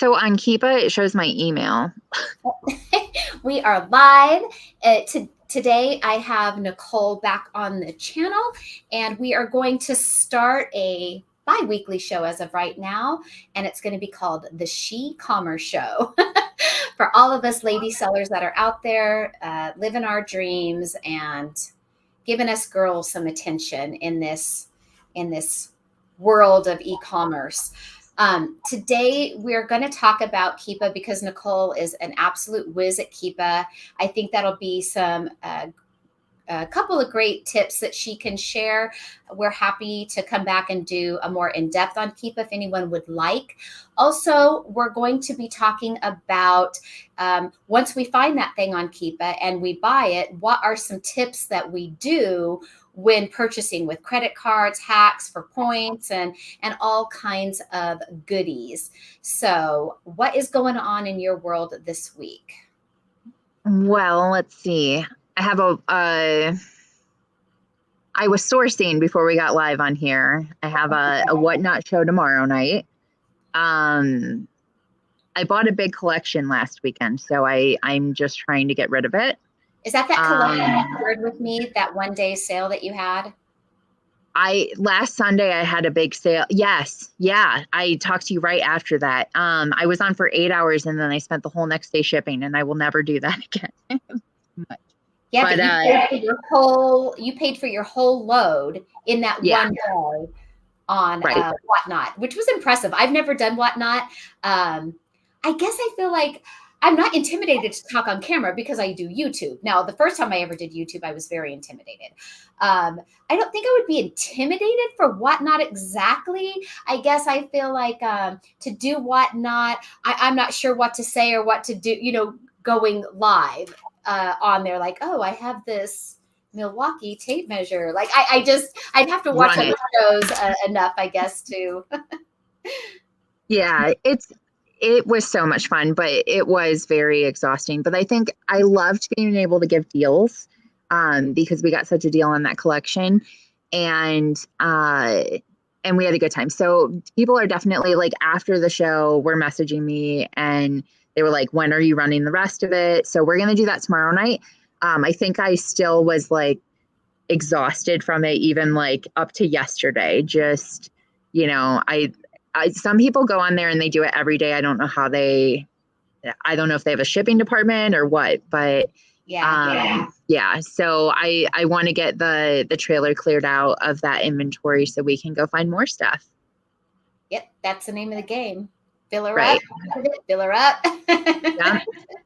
So on Keepa, it shows my email. We are live. Today, I have Nicole back on the channel, and we are going to start a bi-weekly show as of right now, and it's going to be called the She Commerce Show. For all of us lady sellers that are out there, living our dreams and giving us girls some attention in this world of e-commerce. Today, we're going to talk about Keepa because Nicole is an absolute whiz at Keepa. I think that'll be a couple of great tips that she can share. We're happy to come back and do a more in-depth on Keepa if anyone would like. Also, we're going to be talking about once we find that thing on Keepa and we buy it, what are some tips that we do when purchasing with credit cards, hacks for points, and all kinds of goodies. So what is going on in your world this week? Well, let's see. I have I was sourcing before we got live on here. I have a whatnot show tomorrow night. I bought a big collection last weekend, so I'm just trying to get rid of it. Is that collection you shared with me, that one day sale that you had? Last Sunday I had a big sale. Yes. Yeah. I talked to you right after that. I was on for 8 hours and then I spent the whole next day shipping, and I will never do that again. Yeah, but you paid for your whole load in that one day on Whatnot, which was impressive. I've never done Whatnot. I guess I feel like I'm not intimidated to talk on camera because I do YouTube. Now, the first time I ever did YouTube, I was very intimidated. I don't think I would be intimidated for Whatnot exactly. I guess I feel like to do Whatnot, I'm not sure what to say or what to do, going live on there. Like, oh, I have this Milwaukee tape measure. Like, I'd have to watch other shows enough, I guess, to. Yeah, it was so much fun, but it was very exhausting. But I think I loved being able to give deals because we got such a deal on that collection, and we had a good time. So people are definitely like, after the show, were messaging me and they were like, when are you running the rest of it? So we're going to do that tomorrow night. I think I still was like exhausted from it, even like up to yesterday. Just, some people go on there and they do it every day. I don't know I don't know if they have a shipping department or what, but yeah. So I want to get the trailer cleared out of that inventory so we can go find more stuff. Yep. That's the name of the game. Fill her up. Fill her up.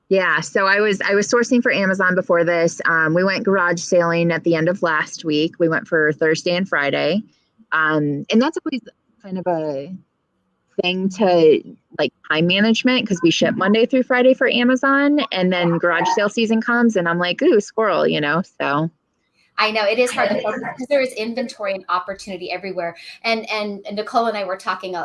Yeah. So I was sourcing for Amazon before this. We went garage sailing at the end of last week. We went for Thursday and Friday. And that's always kind of a thing to like time management because we ship Monday through Friday for Amazon, and then garage sale season comes and I'm like, ooh, squirrel, so. I know it is hard to focus because there is inventory and opportunity everywhere. And Nicole and I were talking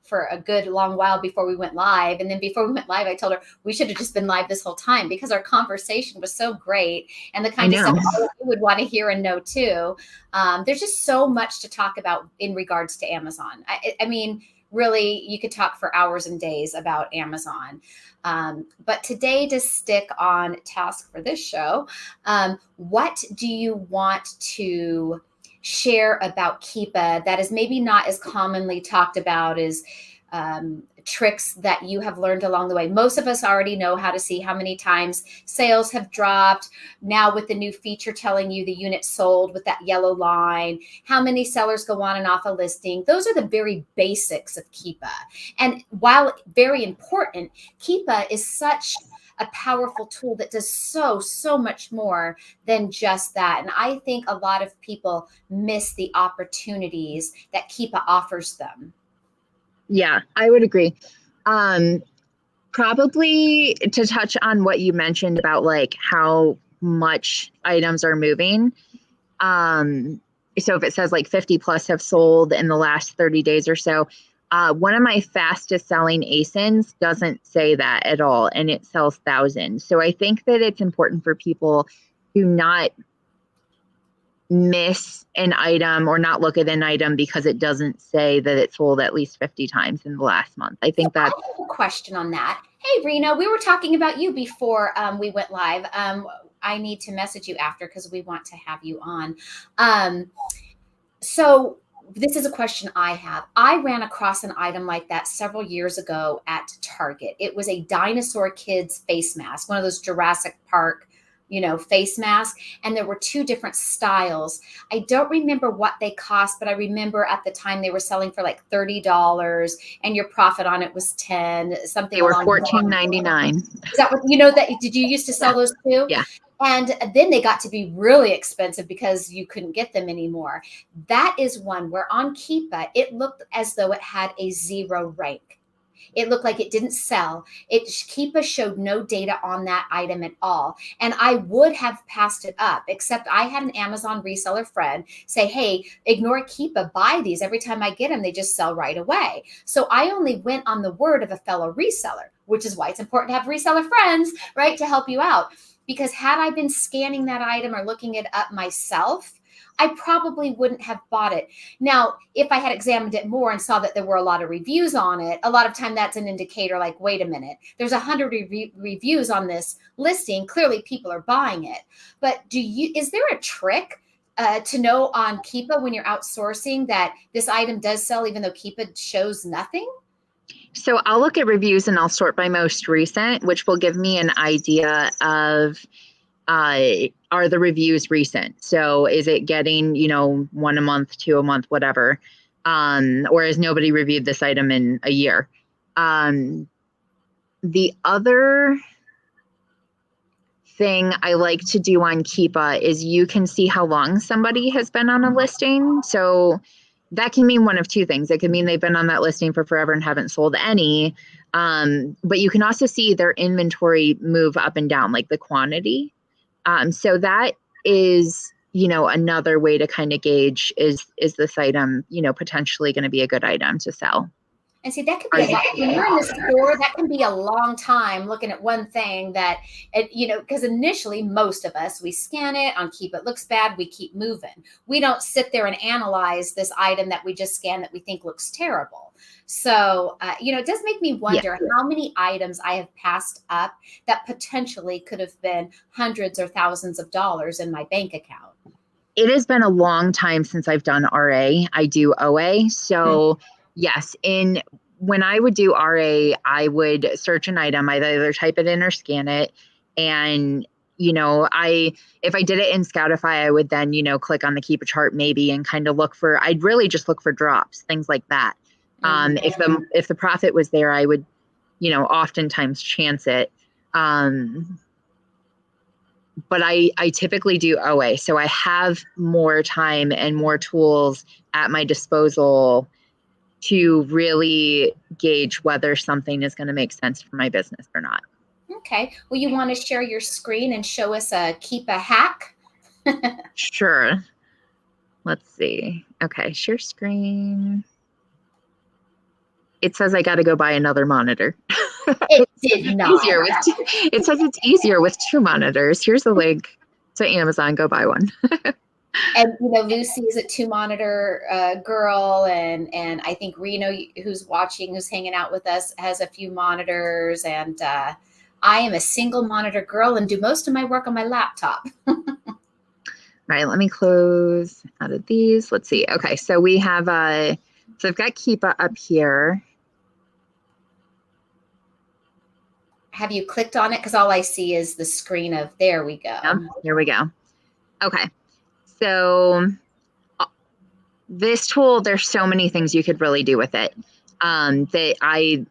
for a good long while before we went live. And then before we went live, I told her we should have just been live this whole time because our conversation was so great and the kind of stuff all of you would want to hear and know too. There's just so much to talk about in regards to Amazon. I mean, really, you could talk for hours and days about Amazon. But today, to stick on task for this show, what do you want to share about Keepa that is maybe not as commonly talked about as tricks that you have learned along the way? Most of us already know how to see how many times sales have dropped. Now with the new feature telling you the unit sold with that yellow line, how many sellers go on and off a listing. Those are the very basics of Keepa. And while very important, Keepa is such a powerful tool that does so much more than just that. And I think a lot of people miss the opportunities that Keepa offers them. Yeah, I would agree. Probably to touch on what you mentioned about like how much items are moving. So if it says like 50 plus have sold in the last 30 days or so, one of my fastest selling ASINs doesn't say that at all, and it sells thousands. So I think that it's important for people to not miss an item or not look at an item because it doesn't say that it sold at least 50 times in the last month. I think I that have a question on that. Hey, Rena, we were talking about you before we went live. I need to message you after because we want to have you on. So this is a question I have. I ran across an item like that several years ago at Target. It was a dinosaur kids face mask, one of those Jurassic Park, face mask. And there were two different styles. I don't remember what they cost, but I remember at the time they were selling for like $30 and your profit on it was 10, something they were along those lines. $14.99. Is that what, did you used to sell those too? Yeah. And then they got to be really expensive because you couldn't get them anymore. That is one where on Keepa, it looked as though it had a 0 rank. It looked like it didn't sell. Keepa showed no data on that item at all. And I would have passed it up, except I had an Amazon reseller friend say, hey, ignore Keepa, buy these. Every time I get them, they just sell right away. So I only went on the word of a fellow reseller, which is why it's important to have reseller friends, right, to help you out. Because had I been scanning that item or looking it up myself, I probably wouldn't have bought it. Now, if I had examined it more and saw that there were a lot of reviews on it, a lot of time that's an indicator like, wait a minute, there's 100 reviews on this listing. Clearly people are buying it. But is there a trick to know on Keepa when you're outsourcing that this item does sell even though Keepa shows nothing? So I'll look at reviews and I'll sort by most recent, which will give me an idea of are the reviews recent? So is it getting, 1 a month, 2 a month, whatever? Or has nobody reviewed this item in a year? The other thing I like to do on Keepa is you can see how long somebody has been on a listing. So that can mean one of two things. It could mean they've been on that listing for forever and haven't sold any. But you can also see their inventory move up and down, like the quantity. So that is, another way to kind of gauge is this item, potentially going to be a good item to sell. And see, that could be a lot. When you're in the store, that can be a long time looking at one thing that, because initially most of us, we scan it on Keep It Looks Bad, we keep moving. We don't sit there and analyze this item that we just scanned that we think looks terrible. So, it does make me wonder how many items I have passed up that potentially could have been hundreds or thousands of dollars in my bank account. It has been a long time since I've done RA. I do OA. So yes, when I would do RA, I would search an item, I'd either type it in or scan it. And, if I did it in Scoutify, I would then, click on the Keep a Chart maybe and kind of I'd really just look for drops, things like that. If the profit was there, I would, oftentimes chance it. But I typically do OA. So I have more time and more tools at my disposal to really gauge whether something is going to make sense for my business or not. Okay. Well, you want to share your screen and show us a Keepa hack? Sure. Let's see. Okay. Share screen. It says I got to go buy another monitor. It did not. It says it's easier with 2 monitors. Here's the link to Amazon. Go buy one. And Lucy is a 2-monitor girl, and I think Reno, who's hanging out with us, has a few monitors, and I am a single monitor girl and do most of my work on my laptop. All right, let me close out of these. Let's see. Okay, so we have so I've got Keepa up here. Have you clicked on it? Because all I see is the screen of, there we go. Yeah, here we go. Okay. So this tool, there's so many things you could really do with it. That I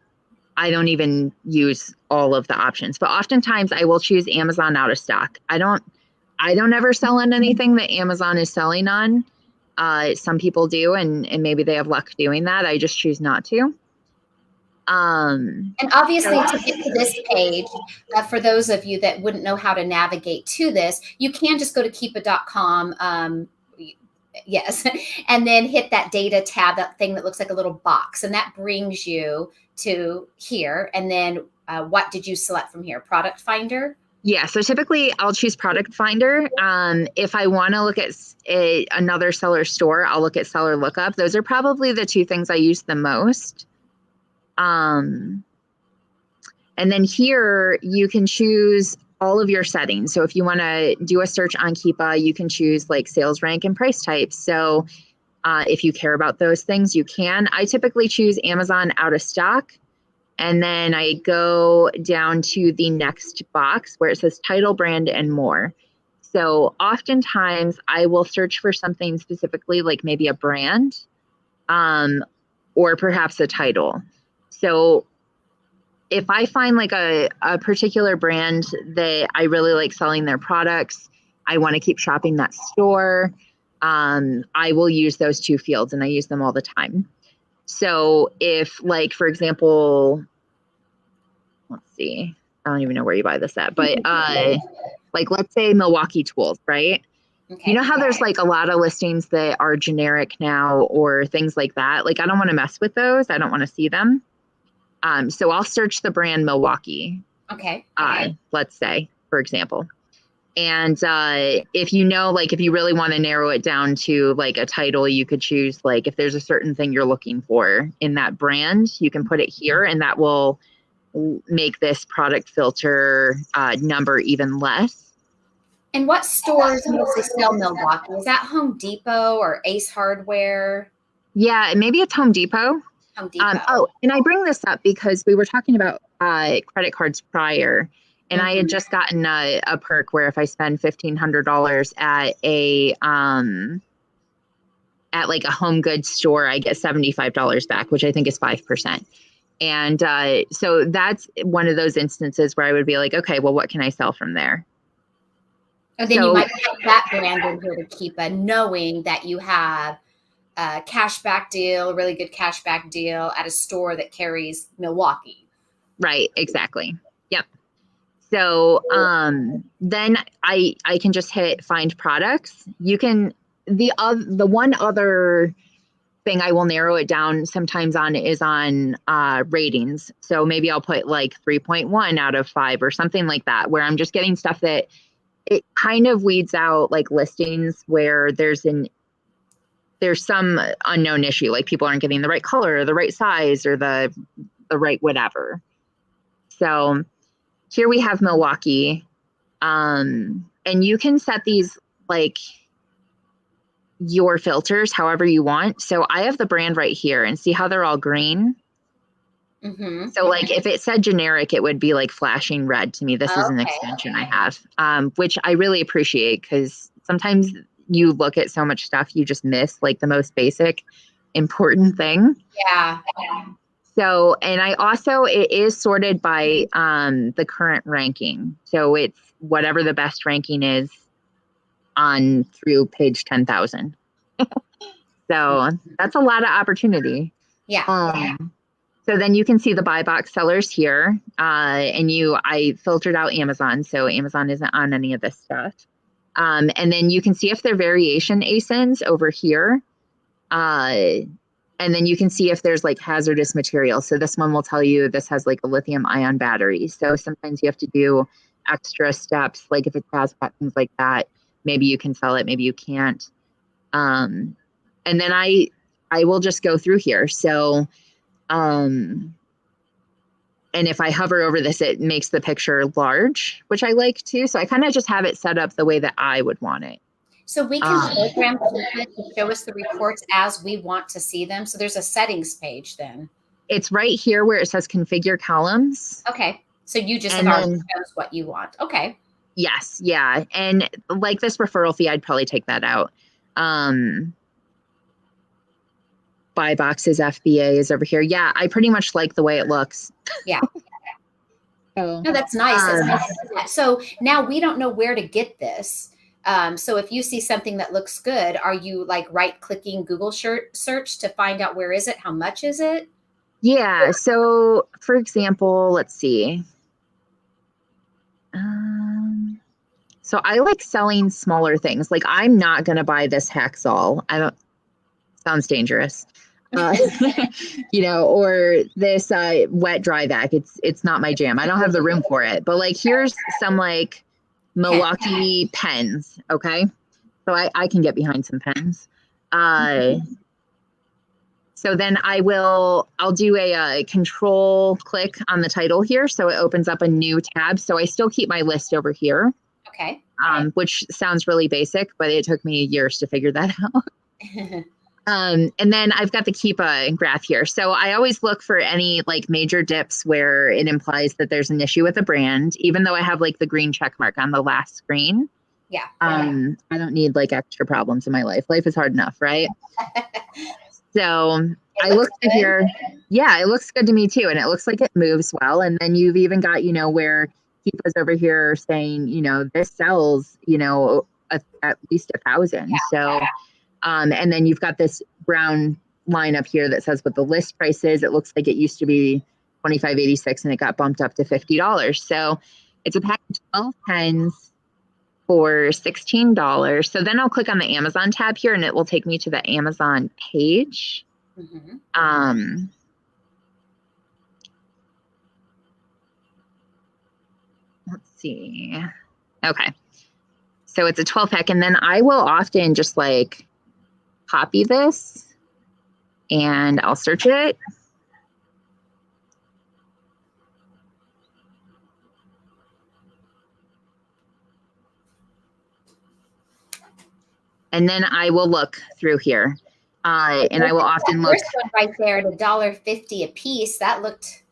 don't even use all of the options, but oftentimes I will choose Amazon out of stock. I don't ever sell on anything that Amazon is selling on. Some people do, and maybe they have luck doing that. I just choose not to. And obviously to get to this page, for those of you that wouldn't know how to navigate to this, you can just go to keepa.com. Yes. And then hit that data tab, that thing that looks like a little box. And that brings you to here. And then what did you select from here? Product Finder? Yeah, so typically I'll choose Product Finder. If I want to look at another seller store, I'll look at Seller Lookup. Those are probably the two things I use the most. And then here you can choose all of your settings. So if you want to do a search on Keepa, you can choose like sales rank and price types. So if you care about those things, you can. I typically choose Amazon out of stock. And then I go down to the next box where it says title, brand, and more. So oftentimes I will search for something specifically, like maybe a brand, or perhaps a title. So if I find like a particular brand that I really like selling their products, I want to keep shopping that store, I will use those two fields, and I use them all the time. So if, like, for example, let's see, I don't even know where you buy this at, but like, let's say Milwaukee tools, right? Okay. You know how there's like a lot of listings that are generic now or things like that? Like, I don't want to mess with those. I don't want to see them. So I'll search the brand Milwaukee. Okay. Let's say, for example. And if you know, like, if you really want to narrow it down to like a title, you could choose, like, if there's a certain thing you're looking for in that brand, you can put it here, and that will make this product filter number even less. And what stores mostly sell Milwaukee? Is that Home Depot or Ace Hardware? Yeah, maybe it's Home Depot. Home Depot. Oh, and I bring this up because we were talking about credit cards prior. And I had just gotten a perk where if I spend $1,500 at like a home goods store, I get $75 back, which I think is 5%. And so that's one of those instances where I would be like, okay, well, what can I sell from there? And then you might put that brand in here to keep knowing that you have a cashback deal, a really good cashback deal at a store that carries Milwaukee. Right, exactly. Yep. So then I can just hit find products. You can, the one other thing I will narrow it down sometimes on is on ratings. So maybe I'll put like 3.1 out of 5 or something like that, where I'm just getting stuff that it kind of weeds out like listings where there's some unknown issue, like people aren't getting the right color or the right size or the right whatever. So here we have Milwaukee, and you can set these like your filters however you want. So I have the brand right here, and see how they're all green. So like if it said generic, it would be like flashing red to me. This is an extension I have, which I really appreciate, because sometimes you look at so much stuff, you just miss like the most basic important thing. Yeah. So, and I also, it is sorted by the current ranking. So it's whatever the best ranking is on through page 10,000. So that's a lot of opportunity. Yeah. So then you can see the buy box sellers here, and I filtered out Amazon. So Amazon isn't on any of this stuff. And then you can see if they're variation ASINs over here. And then you can see if there's like hazardous material. So this one will tell you this has like a lithium ion battery. So sometimes you have to do extra steps, like if it's hazmat, things like that. Maybe you can sell it, maybe you can't. And then I will just go through here. So, and if I hover over this, it makes the picture large, which I like too. So I kind of just have it set up the way that I would want it. So we can program Keepa to show us the reports as we want to see them. So there's a settings page then. It's right here where it says configure columns. Okay. So you just have already chose what you want. Okay. Yes. Yeah. And like this referral fee, I'd probably take that out. Buy boxes, FBA is over here. Yeah. I pretty much like the way it looks. Yeah. No, that's nice. That's nice. So now we don't know where to get this. So if you see something that looks good, are you like right-clicking Google search to find out where is it? How much is it? Yeah. So for example, let's see. So I like selling smaller things. Like I'm not going to buy this hacksaw. Sounds dangerous. uh, or this wet dry vac. It's not my jam. I don't have the room for it. But like, here's some like Milwaukee pens. Okay, so I can get behind some pens. So then I'll do a control click on the title here, so it opens up a new tab. So I still keep my list over here. Okay. Which sounds really basic, but it took me years to figure that out. And then I've got the Keepa graph here. So I always look for any like major dips where it implies that there's an issue with a brand, even though I have like the green check mark on the last screen. Yeah. I don't need like extra problems in my life. Life is hard enough, right? So I look here. Yeah, it looks good to me too. And it looks like it moves well. And then you've even got, where Keepa's over here saying, this sells, at least 1,000. Yeah. So, and then you've got this brown line up here that says what the list price is. It looks like it used to be $25.86 and it got bumped up to $50. So it's a pack of 12 pens for $16. So then I'll click on the Amazon tab here and it will take me to the Amazon page. Mm-hmm. Let's see. Okay. So it's a 12 pack. And then I will often just like copy this and I'll search it. And then I will look through here. And I will often look. First one right there at $1.50 a piece. That looked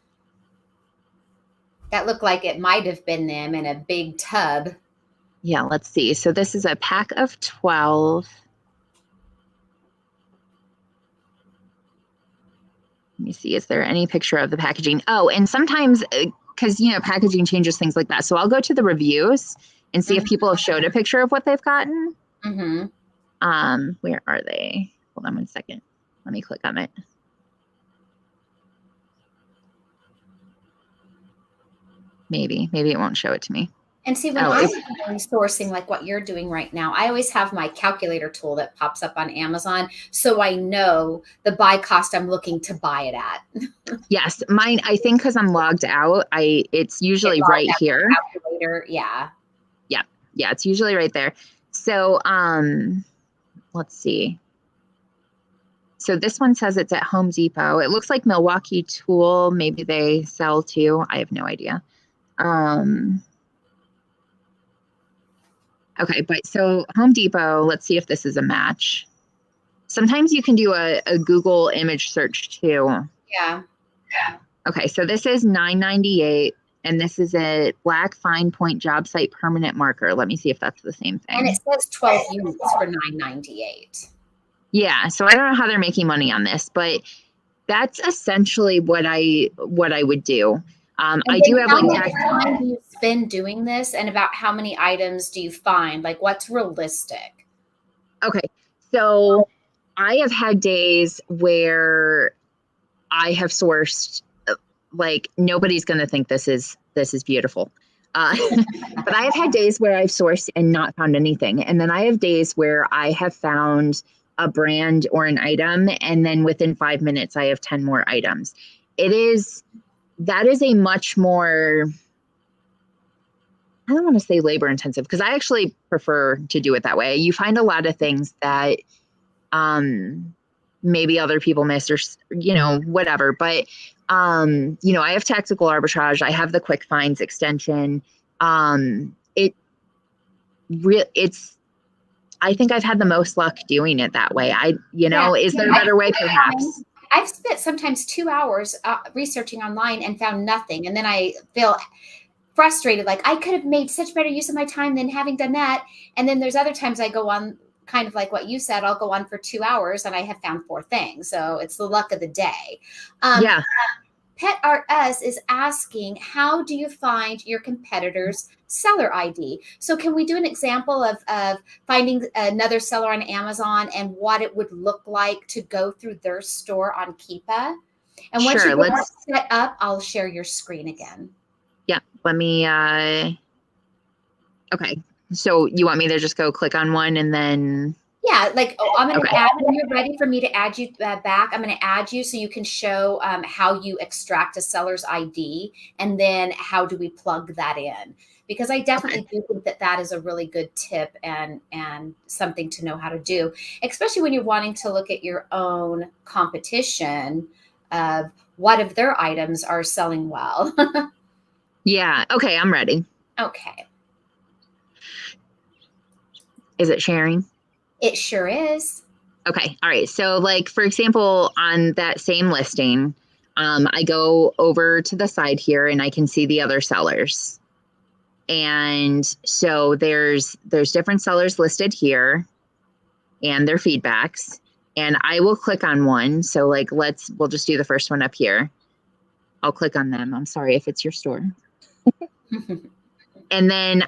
like it might have been them in a big tub. Yeah, let's see. So this is a pack of 12. Let me see. Is there any picture of the packaging? Oh, and sometimes, because, packaging changes things like that. So I'll go to the reviews and see if people have showed a picture of what they've gotten. Mm-hmm. Where are they? Hold on one second. Let me click on it. Maybe it won't show it to me. And see, when I'm sourcing like what you're doing right now, I always have my calculator tool that pops up on Amazon. So I know the buy cost I'm looking to buy it at. Yes. Mine, I think because I'm logged out, it's usually right here. Calculator. Yeah. Yeah. Yeah. It's usually right there. So, let's see. So this one says it's at Home Depot. It looks like Milwaukee Tool. Maybe they sell too. I have no idea. Okay, but so Home Depot, let's see if this is a match. Sometimes you can do a Google image search too. Yeah. Okay, so this is $9.98, and this is a black fine point job site permanent marker. Let me see if that's the same thing. And it says 12 units for $9.98. Yeah, so I don't know how they're making money on this, but that's essentially what I would do. I do have like how much time do you spend doing this, and about how many items do you find? Like, what's realistic? Okay, so I have had days where I have sourced like nobody's going to think this is beautiful. But I have had days where I've sourced and not found anything, and then I have days where I have found a brand or an item, and then within 5 minutes I have 10 more items. That is a much more, I don't want to say labor intensive, because I actually prefer to do it that way. You find a lot of things that maybe other people miss, or whatever. But I have tactical arbitrage. I have the quick finds extension. I think I've had the most luck doing it that way. Is there a better way? Perhaps. I've spent sometimes 2 hours researching online and found nothing. And then I feel frustrated. Like, I could have made such better use of my time than having done that. And then there's other times I go on, kind of like what you said, I'll go on for 2 hours and I have found 4 things. So it's the luck of the day. Yeah. Pet Art S is asking, how do you find your competitor's seller ID? So can we do an example of finding another seller on Amazon and what it would look like to go through their store on Keepa? And once you get set up, I'll share your screen again. Yeah, let me, okay. So you want me to just go click on one and then? Yeah, like, oh, I'm going to Okay. add, when you're ready for me to add you back, I'm going to add you so you can show how you extract a seller's ID, and then how do we plug that in? Because I definitely do think that that is a really good tip and something to know how to do, especially when you're wanting to look at your own competition of what of their items are selling well. Yeah. Okay. I'm ready. Okay, Is it sharing? it sure is. Okay. All right. So, like, for example, on that same listing, I go over to the side here and I can see the other sellers. And so there's different sellers listed here and their feedbacks. And I will click on one. So like we'll just do the first one up here. I'll click on them. I'm sorry if it's your store. And then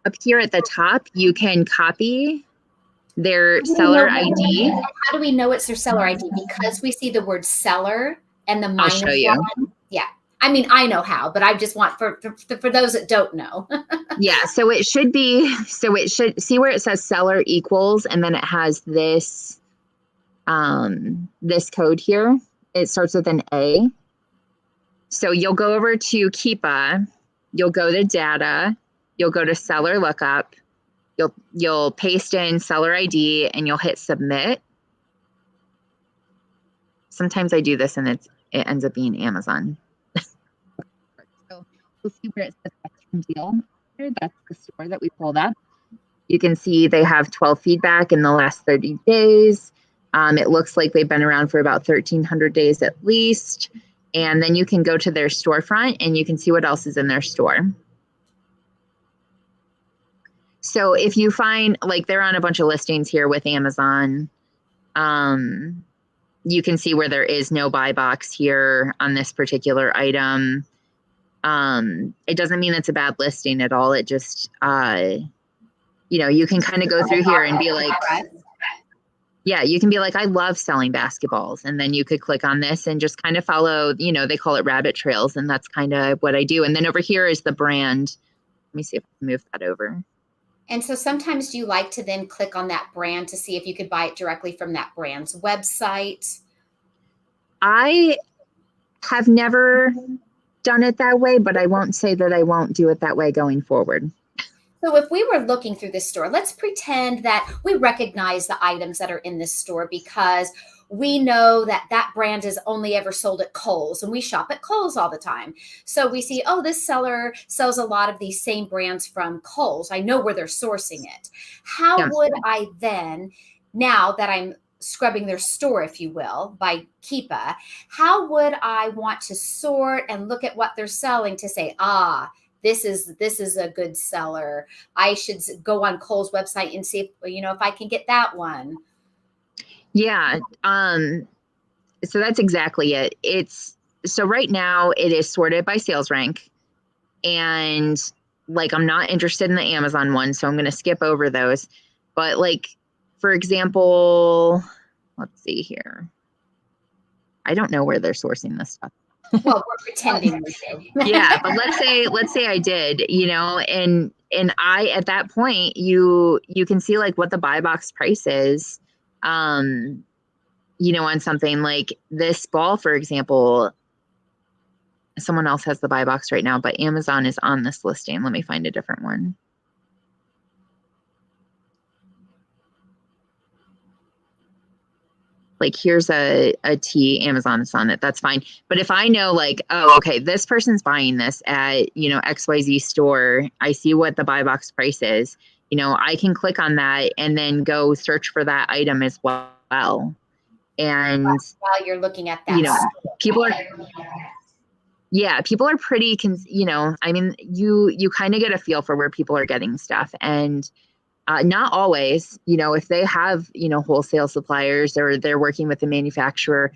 up here at the top, you can copy their seller ID. How do we know it's their seller ID? Because we see the word seller and the I'll minus show you. one. Yeah. I mean, I know how, but I just want for those that don't know. Yeah, so it should see where it says seller equals, and then it has this this code here. It starts with an A. So you'll go over to Keepa, you'll go to data, you'll go to seller lookup, you'll paste in seller ID and you'll hit submit. Sometimes I do this and it ends up being Amazon. So you'll see where it says custom deal. That's the store that we pulled up. You can see they have 12 feedback in the last 30 days. It looks like they've been around for about 1,300 days at least. And then you can go to their storefront and you can see what else is in their store. So if you find, like, they're on a bunch of listings here with Amazon, you can see where there is no buy box here on this particular item. It doesn't mean it's a bad listing at all. It just, you can kind of go through here and be like, yeah, you can be like, I love selling basketballs. And then you could click on this and just kind of follow, they call it rabbit trails. And that's kind of what I do. And then over here is the brand. Let me see if I can move that over. And so sometimes do you like to then click on that brand to see if you could buy it directly from that brand's website? I have never done it that way, but I won't say that I won't do it that way going forward. So if we were looking through this store, let's pretend that we recognize the items that are in this store because we know that that brand is only ever sold at Kohl's, and we shop at Kohl's all the time. So we see, oh, this seller sells a lot of these same brands from Kohl's. I know where they're sourcing it. How would I then, now that I'm scrubbing their store, if you will, by Keepa, how would I want to sort and look at what they're selling to say, this is a good seller. I should go on Kohl's website and see if I can get that one. Yeah. So that's exactly it. So right now it is sorted by sales rank, and like, I'm not interested in the Amazon one, so I'm going to skip over those. But like, for example, let's see here. I don't know where they're sourcing this stuff. Well, we're pretending we do. Yeah, but let's say I did, and I, at that point, you can see like what the buy box price is, on something like this ball, for example. Someone else has the buy box right now, but Amazon is on this listing. Let me find a different one. Like, here's a tee, Amazon is on it. That's fine. But if I know, like, oh, okay, this person's buying this at, XYZ store, I see what the buy box price is, I can click on that and then go search for that item as well. And while you're looking at that, people are pretty, I mean, you kind of get a feel for where people are getting stuff. And not always, if they have, wholesale suppliers or they're working with the manufacturer,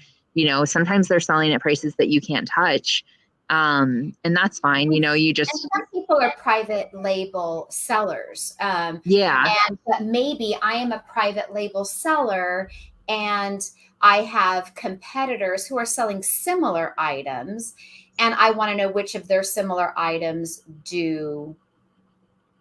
sometimes they're selling at prices that you can't touch. And that's fine. You just, and some people are private label sellers. But maybe I am a private label seller and I have competitors who are selling similar items, and I want to know which of their similar items do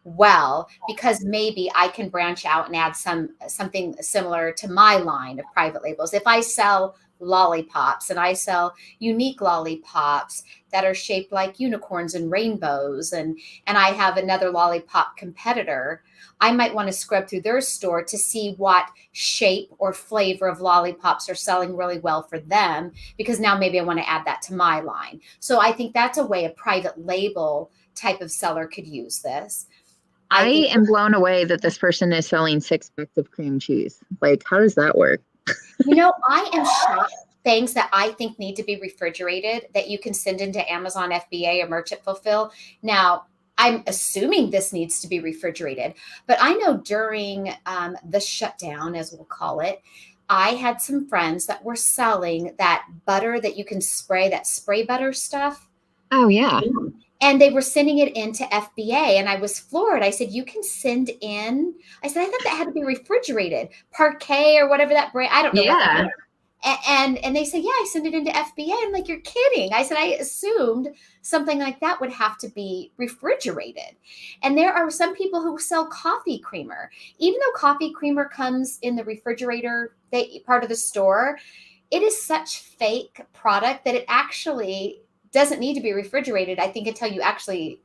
well, because maybe I can branch out and add something similar to my line of private labels. If I sell lollipops and I sell unique lollipops that are shaped like unicorns and rainbows, and I have another lollipop competitor, I might want to scrub through their store to see what shape or flavor of lollipops are selling really well for them, because now maybe I want to add that to my line. So I think that's a way a private label type of seller could use this. I I think, am blown away that this person is selling 6 packs of cream cheese. Like, how does that work? I am shocked. Things that I think need to be refrigerated that you can send into Amazon FBA or Merchant Fulfill. Now, I'm assuming this needs to be refrigerated, but I know during the shutdown, as we'll call it, I had some friends that were selling that butter that you can spray, that spray butter stuff. Oh, yeah. And they were sending it into FBA, and I was floored. I said, "You can send in." I said, "I thought that had to be refrigerated, Parquet or whatever that brand. I don't know what that Yeah. is." And they say, "Yeah, I send it into FBA." I'm like, "You're kidding." I said, "I assumed something like that would have to be refrigerated." And there are some people who sell coffee creamer, even though coffee creamer comes in the refrigerator part of the store. It is such fake product that it actually doesn't need to be refrigerated, I think, until you actually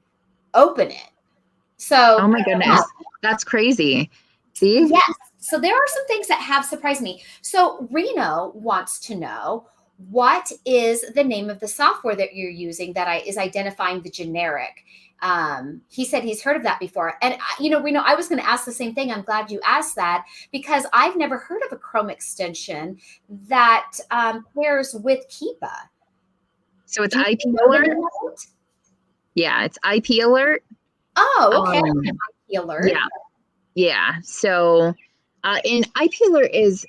open it. Oh So, my yeah, goodness. That's crazy. See? yes. So there are some things that have surprised me. So Reno wants to know, what is the name of the software that you're using that is identifying the generic? He said he's heard of that before. And, Reno, I was going to ask the same thing. I'm glad you asked that, because I've never heard of a Chrome extension that pairs with Keepa. So it's Do you IP know the alert. name of it? Yeah, it's IP alert. Oh, okay. Um, IP alert. yeah, yeah. So, and IP alert is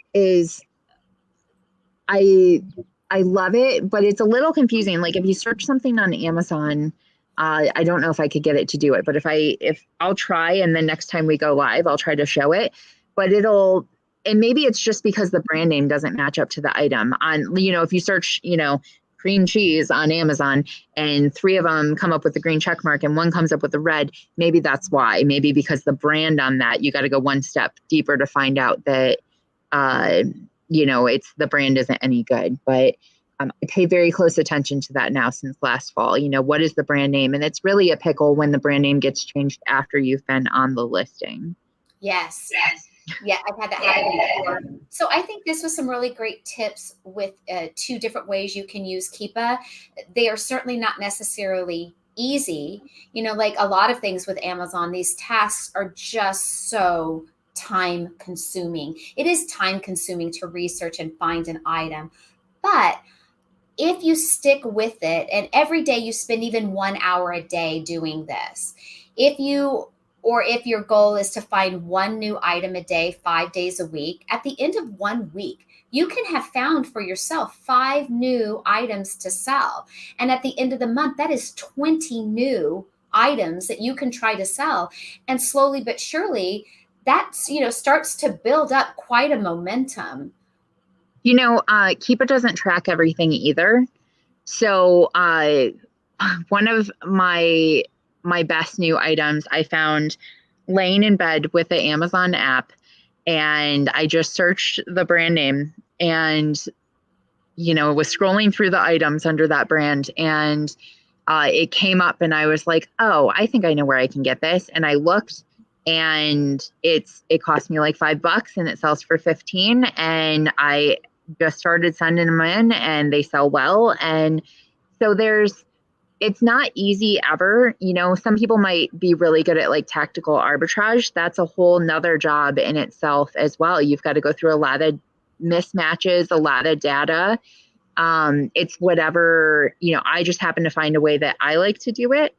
I I love it, but it's a little confusing. Like if you search something on Amazon, I don't know if I could get it to do it, but if I'll try, and then next time we go live, I'll try to show it. But and maybe it's just because the brand name doesn't match up to the item. If you search, cream cheese on Amazon, and three of them come up with the green check mark and one comes up with the red, maybe that's why. Maybe because the brand on that, you got to go one step deeper to find out that uh, it's the brand isn't any good. But I pay very close attention to that now since last fall. What is the brand name? And it's really a pickle when the brand name gets changed after you've been on the listing. Yes. Yeah, I've had that happen before. So I think this was some really great tips with 2 different ways you can use Keepa. They are certainly not necessarily easy. Like a lot of things with Amazon, these tasks are just so time consuming. It is time consuming to research and find an item. But if you stick with it, and every day you spend even 1 hour a day doing this, if your goal is to find one new item a day, 5 days a week, at the end of 1 week, you can have found for yourself 5 new items to sell. And at the end of the month, that is 20 new items that you can try to sell. And slowly but surely, that starts to build up quite a momentum. Keepa doesn't track everything either. So one of my best new items I found laying in bed with the Amazon app, and I just searched the brand name and was scrolling through the items under that brand, and it came up and I was like, oh, I think I know where I can get this. And I looked, and it cost me like $5 and it sells for 15. And I just started sending them in and they sell well. And so it's not easy ever. Some people might be really good at like tactical arbitrage. That's a whole nother job in itself as well. You've got to go through a lot of mismatches, a lot of data. It's whatever, I just happen to find a way that I like to do it.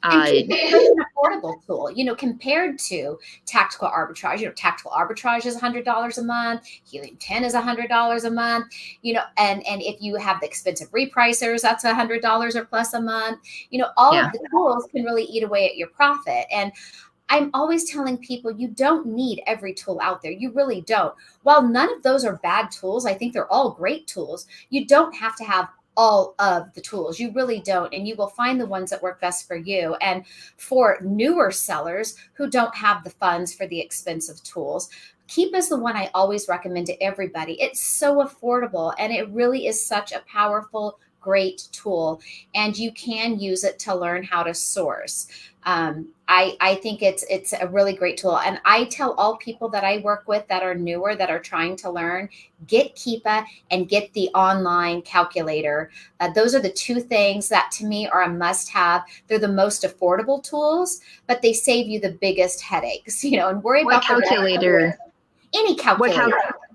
And keep it such an affordable tool, compared to tactical arbitrage. Tactical arbitrage is $100 a month. Helium 10 is $100 a month. And if you have the expensive repricers, that's $100 or plus a month. All of the tools can really eat away at your profit. And I'm always telling people, you don't need every tool out there. You really don't. While none of those are bad tools, I think they're all great tools. You don't have to have all of the tools. You really don't. And you will find the ones that work best for you. And for newer sellers who don't have the funds for the expensive tools, Keep is the one I always recommend to everybody. It's so affordable and it really is such a powerful, great tool. And you can use it to learn how to source. I think it's a really great tool. And I tell all people that I work with that are newer, that are trying to learn, get Keepa and get the online calculator. Those are the two things that to me are a must have. They're the most affordable tools, but they save you the biggest headaches, and worry What about calculator? any calculator.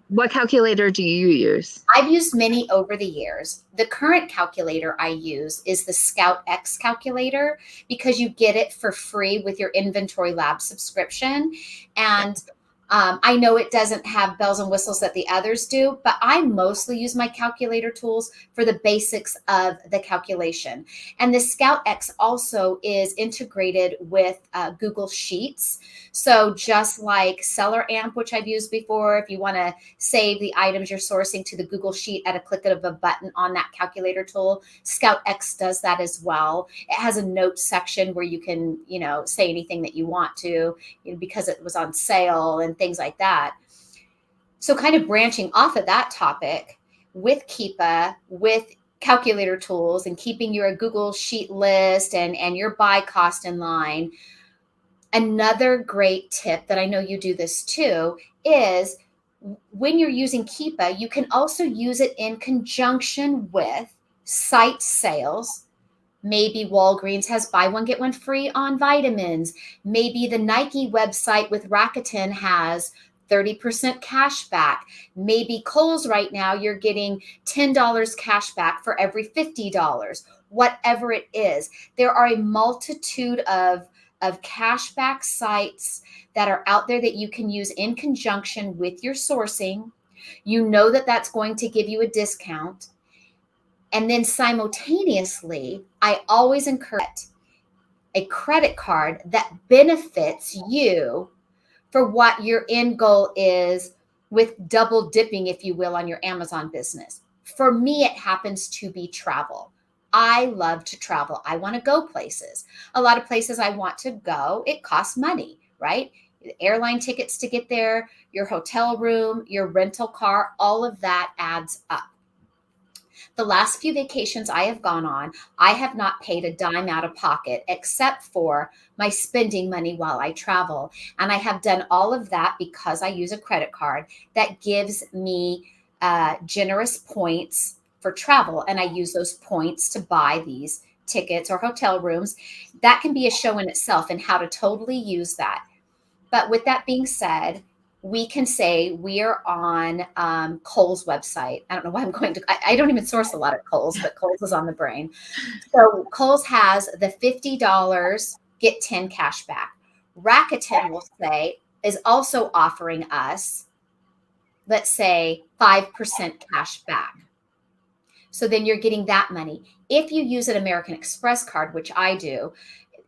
What calculator do you use? I've used many over the years. The current calculator I use is the Scout X calculator because you get it for free with your Inventory Lab subscription. And I know it doesn't have bells and whistles that the others do, but I mostly use my calculator tools for the basics of the calculation. And the Scout X also is integrated with Google Sheets. So just like Seller Amp, which I've used before, if you want to save the items you're sourcing to the Google Sheet at a click of a button on that calculator tool, Scout X does that as well. It has a notes section where you can, say anything that you want to, because it was on sale and things like that. So kind of branching off of that topic, with Keepa, with calculator tools and keeping your Google Sheet list and your buy cost in line, another great tip that I know you do this too is when you're using Keepa, you can also use it in conjunction with site sales. Maybe Walgreens has buy one, get one free on vitamins. Maybe the Nike website with Rakuten has 30% cash back. Maybe Kohl's right now, you're getting $10 cash back for every $50. Whatever it is, there are a multitude of cashback sites that are out there that you can use in conjunction with your sourcing. You know that that's going to give you a discount. And then simultaneously, I always encourage a credit card that benefits you for what your end goal is with double dipping, if you will, on your Amazon business. For me, it happens to be travel. I love to travel. I want to go places. A lot of places I want to go, it costs money, right? Airline tickets to get there, your hotel room, your rental car, all of that adds up. The last few vacations I have gone on, I have not paid a dime out of pocket except for my spending money while I travel. And I have done all of that because I use a credit card that gives me generous points for travel. And I use those points to buy these tickets or hotel rooms. That can be a show in itself and how to totally use that. But with that being said, we can say we are on Kohl's website. I don't know why I'm going to, I don't even source a lot at Kohl's, but Kohl's is on the brain. So Kohl's has the $50 get 10 cash back. Rakuten will say is also offering us, let's say 5% cash back. So then you're getting that money. If you use an American Express card, which I do,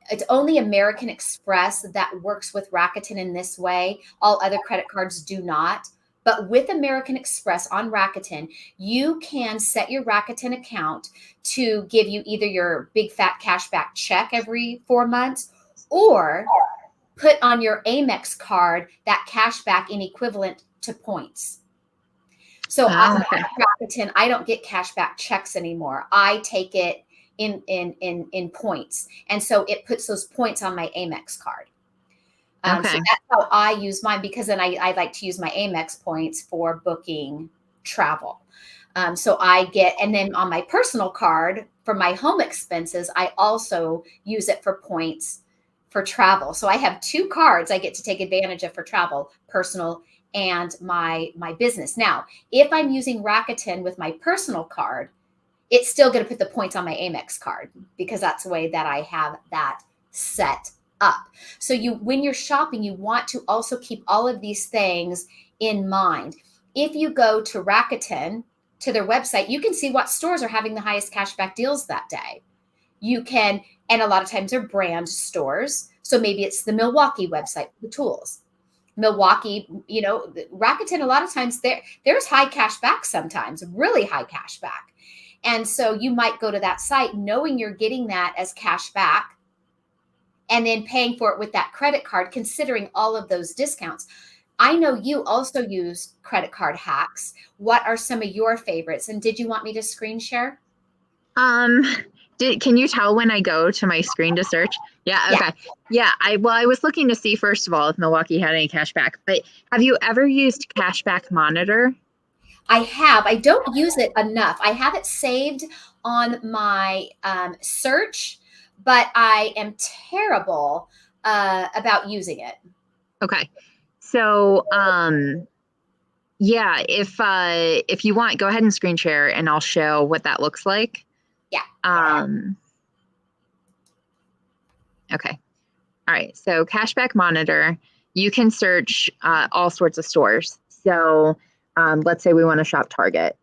it's only American Express that works with Rakuten in this way. All other credit cards do not. But with American Express on Rakuten, you can set your Rakuten account to give you either your big fat cashback check every 4 months or put on your Amex card that cashback in equivalent to points. So on Rakuten, I don't get cashback checks anymore. I take it in points. And so it puts those points on my Amex card. So that's how I use mine, because then I like to use my Amex points for booking travel. So I get, and then on my personal card for my home expenses, I also use it for points for travel. So I have two cards I get to take advantage of for travel, personal and my business. Now, if I'm using Rakuten with my personal card, it's still going to put the points on my Amex card because that's the way that I have that set up. So when you're shopping, you want to also keep all of these things in mind. If you go to Rakuten, to their website, you can see what stores are having the highest cashback deals that day. You can, and a lot of times they're brand stores. So maybe it's the Milwaukee website for the tools. Milwaukee, Rakuten, a lot of times there's high cash back sometimes, really high cash back. And so you might go to that site knowing you're getting that as cash back and then paying for it with that credit card, considering all of those discounts. I know you also use credit card hacks. What are some of your favorites? And did you want me to screen share? Um, can you tell when I go to my screen to search? Yeah, okay. Yeah, I was looking to see first of all if Milwaukee had any cash back, but have you ever used Cashback Monitor? I have. I don't use it enough. I have it saved on my search, but I am terrible about using it. Okay. So, yeah, if you want, go ahead and screen share and I'll show what that looks like. Yeah. Okay. All right. So Cashback Monitor, you can search all sorts of stores. So let's say we want to shop Target.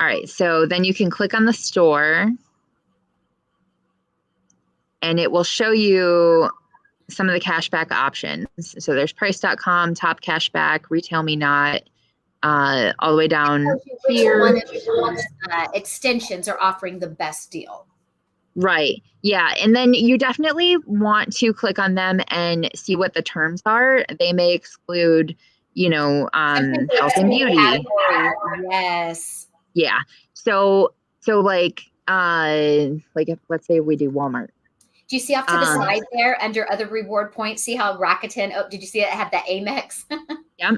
All right. So then you can click on the store and it will show you some of the cashback options. So there's price.com, top cashback, retail me not, all the way down here. Which one of those extensions are offering the best deal? Right. Yeah. And then you definitely want to click on them and see what the terms are. They may exclude, health and beauty. Yes. Yeah. So like if, let's say we do Walmart. Do you see off to the side there under other reward points? See how Rakuten, oh, did you see it had the Amex? Yeah.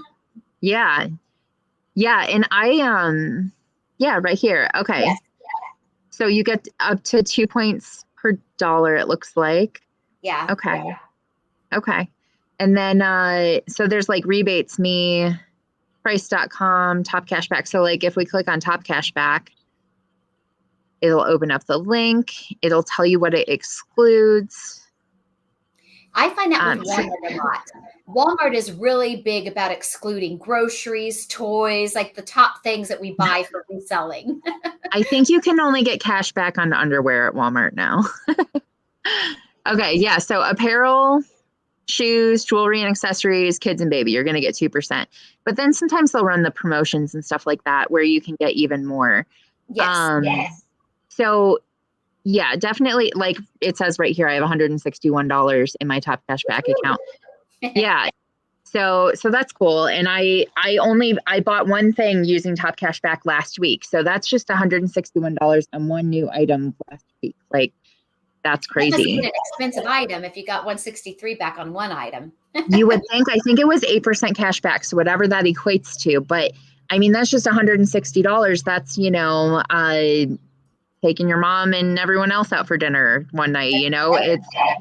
Yeah. Yeah. And right here. Okay. Yes. So you get up to 2 points per dollar, it looks like. Yeah. Okay. Yeah. Okay. And then, so there's like rebates me, price.com, top cashback. So like if we click on top cashback, it'll open up the link. It'll tell you what it excludes. I find that with Walmart a lot. Walmart is really big about excluding groceries, toys, like the top things that we buy for reselling. I think you can only get cash back on underwear at Walmart now. Okay, yeah. So apparel, shoes, jewelry and accessories, kids and baby, you're going to get 2%. But then sometimes they'll run the promotions and stuff like that where you can get even more. Yes. So yeah, definitely. Like it says right here, I have $161 in my top cashback account. Yeah. So that's cool. And I bought one thing using top cashback last week. So that's just $161 on one new item last week. Like that's crazy. That's an expensive item if you got 163 back on one item. You would think. I think it was 8% cash back. So whatever that equates to. But I mean, that's just $160. That's, taking your mom and everyone else out for dinner one night, it's. Yeah.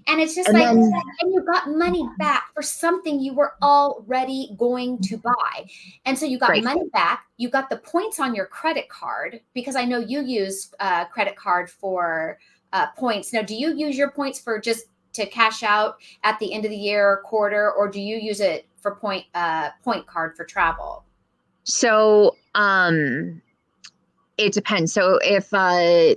And it's just and you got money back for something you were already going to buy. And so you got money back. You got the points on your credit card because I know you use credit card for points. Now, do you use your points for just to cash out at the end of the year or quarter, or do you use it for point card for travel? So, it depends. So if I'm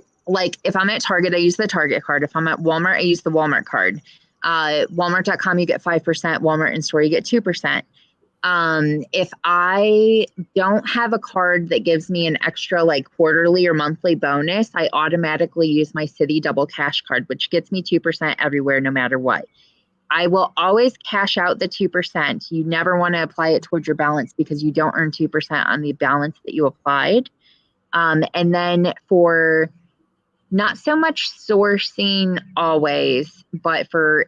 at Target, I use the Target card. If I'm at Walmart, I use the Walmart card. Walmart.com, you get 5%. Walmart in-store, you get 2%. If I don't have a card that gives me an extra like quarterly or monthly bonus, I automatically use my Citi Double Cash card, which gets me 2% everywhere, no matter what. I will always cash out the 2%. You never want to apply it towards your balance because you don't earn 2% on the balance that you applied. And then for not so much sourcing always, but for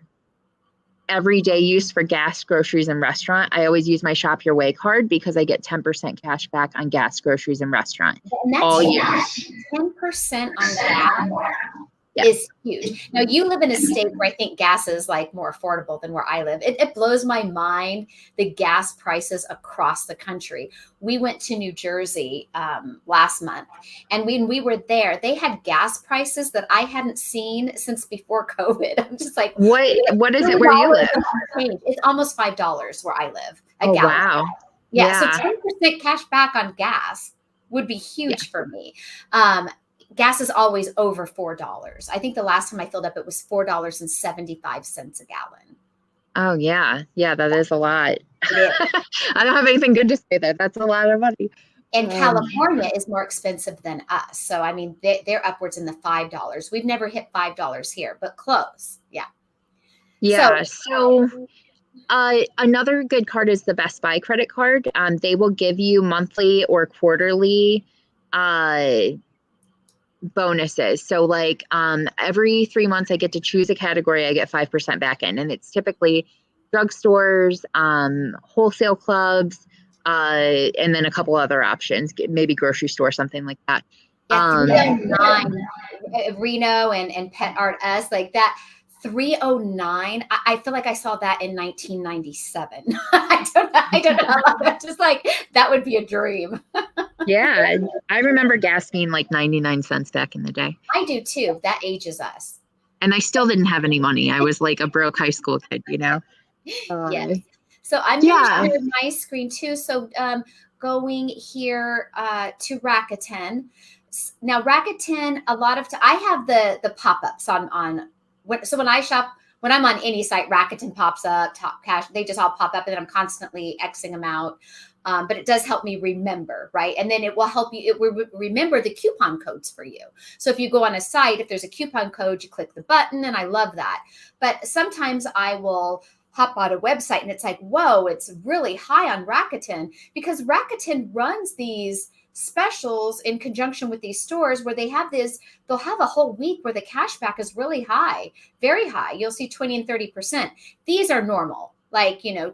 everyday use for gas, groceries, and restaurant, I always use my Shop Your Way card because I get 10% cash back on gas, groceries, and restaurant all year. 10% on gas is huge. Now you live in a state where I think gas is like more affordable than where I live. It blows my mind, the gas prices across the country. We went to New Jersey last month, and when we were there, they had gas prices that I hadn't seen since before COVID. I'm just like, what is it where you live? It's almost $5 where I live. A gallon. Wow. Yeah. So 10% cash back on gas would be huge for me. Gas is always over $4. I think the last time I filled up, it was $4.75 a gallon. Oh, yeah. Yeah, that is a lot. I don't have anything good to say there. That's a lot of money. And California is more expensive than us. So, I mean, they're upwards in the $5. We've never hit $5 here, but close. Yeah. Yeah. So another good card is the Best Buy credit card. They will give you monthly or quarterly bonuses. So like every 3 months I get to choose a category, I get 5% back in. And it's typically drugstores, wholesale clubs, and then a couple other options, maybe grocery store, something like that. Yeah, 309, Reno and Pet Art Us, like that. 309. I feel like I saw that in 1997. I don't know. Just like that would be a dream. Yeah, I remember gas being like 99 cents back in the day. I do too. That ages us. And I still didn't have any money. I was like a broke high school kid, you know? Yes. So I'm going to share my screen too. So going here to Rakuten. Now Rakuten, a lot of I have the pop-ups on so when I shop, when I'm on any site, Rakuten pops up, Top Cash, they just all pop up, and then I'm constantly Xing them out. But it does help me remember, right? And then it will help you, it will remember the coupon codes for you. So if you go on a site, if there's a coupon code, you click the button, and I love that. But sometimes I will hop on a website and it's like, whoa, it's really high on Rakuten, because Rakuten runs these specials in conjunction with these stores where they'll have a whole week where the cash back is really high, very high. You'll see 20 and 30%. These are normal, like, 2, 8%,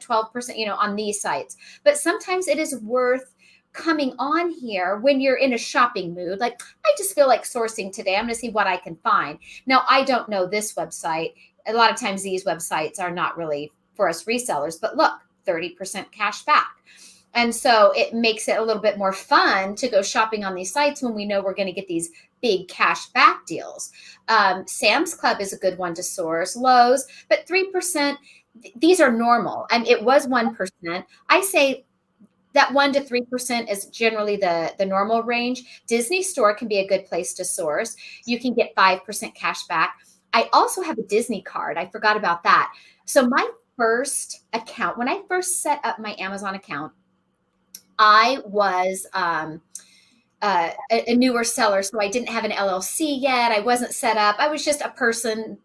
12%, on these sites. But sometimes it is worth coming on here when you're in a shopping mood. Like, I just feel like sourcing today. I'm going to see what I can find. Now, I don't know this website. A lot of times these websites are not really for us resellers, but look, 30% cash back. And so it makes it a little bit more fun to go shopping on these sites when we know we're going to get these big cash back deals. Sam's Club is a good one to source, Lowe's, but 3%, these are normal. And it was 1%. I say that 1 to 3% is generally the normal range. Disney Store can be a good place to source. You can get 5% cash back. I also have a Disney card. I forgot about that. So my first account, when I first set up my Amazon account, I was a newer seller, so I didn't have an LLC yet. I wasn't set up. I was just a person,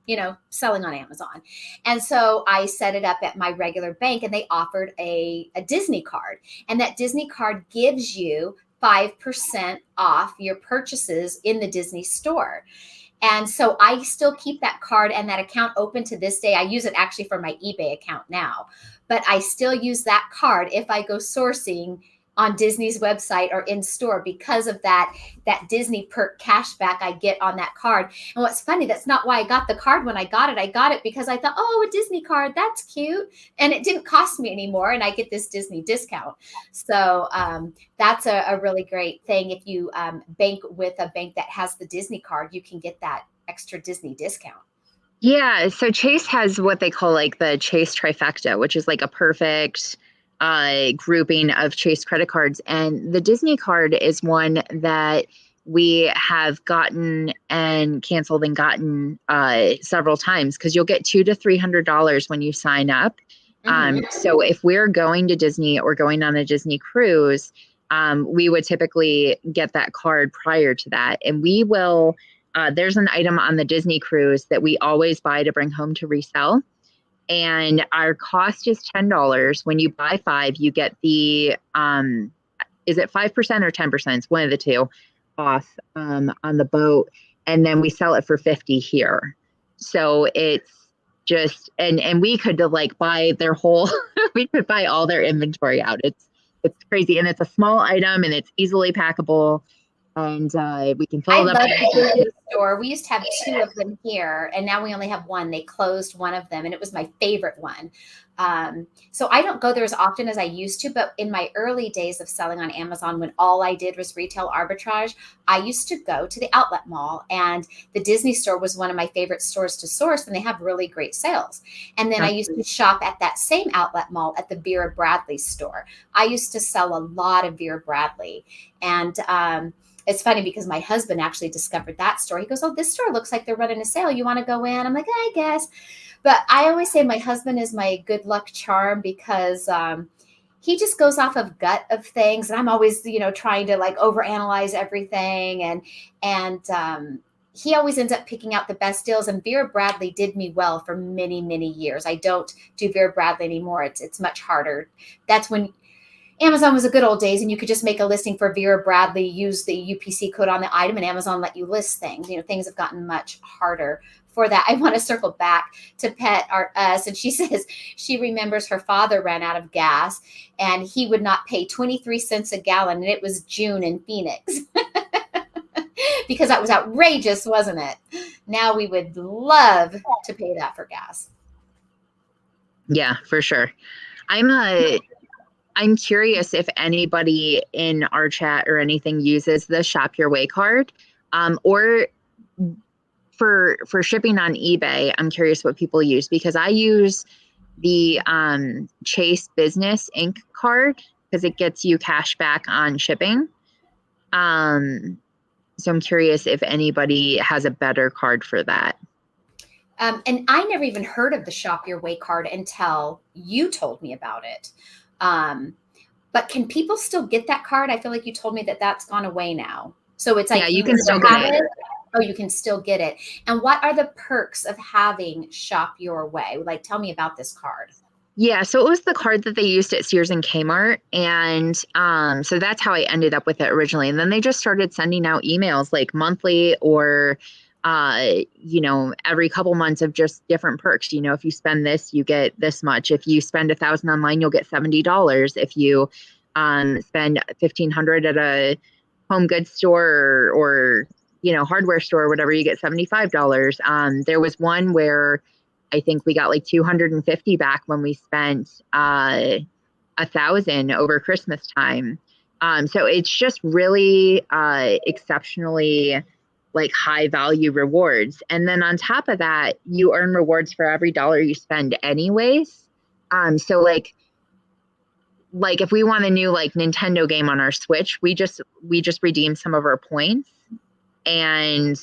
selling on Amazon. And so I set it up at my regular bank, and they offered a Disney card. And that Disney card gives you 5% off your purchases in the Disney store. And so I still keep that card and that account open to this day. I use it actually for my eBay account now, but I still use that card if I go sourcing on Disney's website or in store because of that Disney perk cashback I get on that card. And what's funny, that's not why I got the card when I got it. I got it because I thought, oh, a Disney card, that's cute. And it didn't cost me anymore. And I get this Disney discount. So that's a really great thing. If you bank with a bank that has the Disney card, you can get that extra Disney discount. Yeah. So Chase has what they call like the Chase trifecta, which is like a perfect grouping of Chase credit cards. And the Disney card is one that we have gotten and canceled and gotten several times, because you'll get $200 to $300 when you sign up. So if we're going to Disney or going on a Disney cruise, we would typically get that card prior to that. And we will, there's an item on the Disney cruise that we always buy to bring home to resell. And our cost is $10. When you buy 5, you get the, is it 5% or 10%? It's one of the two off on the boat. And then we sell it for $50 here. So it's just, and we could like buy their whole, we could buy all their inventory out. It's crazy. And it's a small item and it's easily packable. And we can fill it up. I love the Disney store. We used to have 2 of them here, and now we only have 1. They closed one of them, and it was my favorite one. So I don't go there as often as I used to, but in my early days of selling on Amazon, when all I did was retail arbitrage, I used to go to the outlet mall, and the Disney store was one of my favorite stores to source, and they have really great sales. And then I used to shop at that same outlet mall at the Vera Bradley store. I used to sell a lot of Vera Bradley, and it's funny because my husband actually discovered that store. He goes, oh, this store looks like they're running a sale. You want to go in? I'm like, I guess. But I always say my husband is my good luck charm because he just goes off of gut of things. And I'm always, trying to like overanalyze everything. And he always ends up picking out the best deals. And Vera Bradley did me well for many, many years. I don't do Vera Bradley anymore. It's much harder. That's when Amazon was a good old days, and you could just make a listing for Vera Bradley, use the UPC code on the item, and Amazon let you list things. Things have gotten much harder for that. I want to circle back to Pet Us, and she says she remembers her father ran out of gas, and he would not pay 23 cents a gallon, and it was June in Phoenix. Because that was outrageous, wasn't it? Now we would love to pay that for gas. Yeah, for sure. I'm curious if anybody in our chat or anything uses the Shop Your Way card, or for shipping on eBay. I'm curious what people use, because I use the Chase Business Inc. card because it gets you cash back on shipping. So I'm curious if anybody has a better card for that. And I never even heard of the Shop Your Way card until you told me about it. But can people still get that card? I feel like you told me that that's gone away now. So it's like, yeah, you can still get it. Oh, you can still get it. And what are the perks of having Shop Your Way? Like, tell me about this card. Yeah, so it was the card that they used at Sears and Kmart. And so that's how I ended up with it originally. And then they just started sending out emails like monthly or every couple months of just different perks. If you spend this, you get this much. If you spend $1,000 online, you'll get $70. If you spend $1,500 at a home goods store or hardware store or whatever, you get $75. There was one where I think we got like 250 back when we spent $1,000 over Christmas time. So it's just really exceptionally like high value rewards. And then on top of that, you earn rewards for every dollar you spend anyways. So like if we want a new like Nintendo game on our Switch, we just redeem some of our points and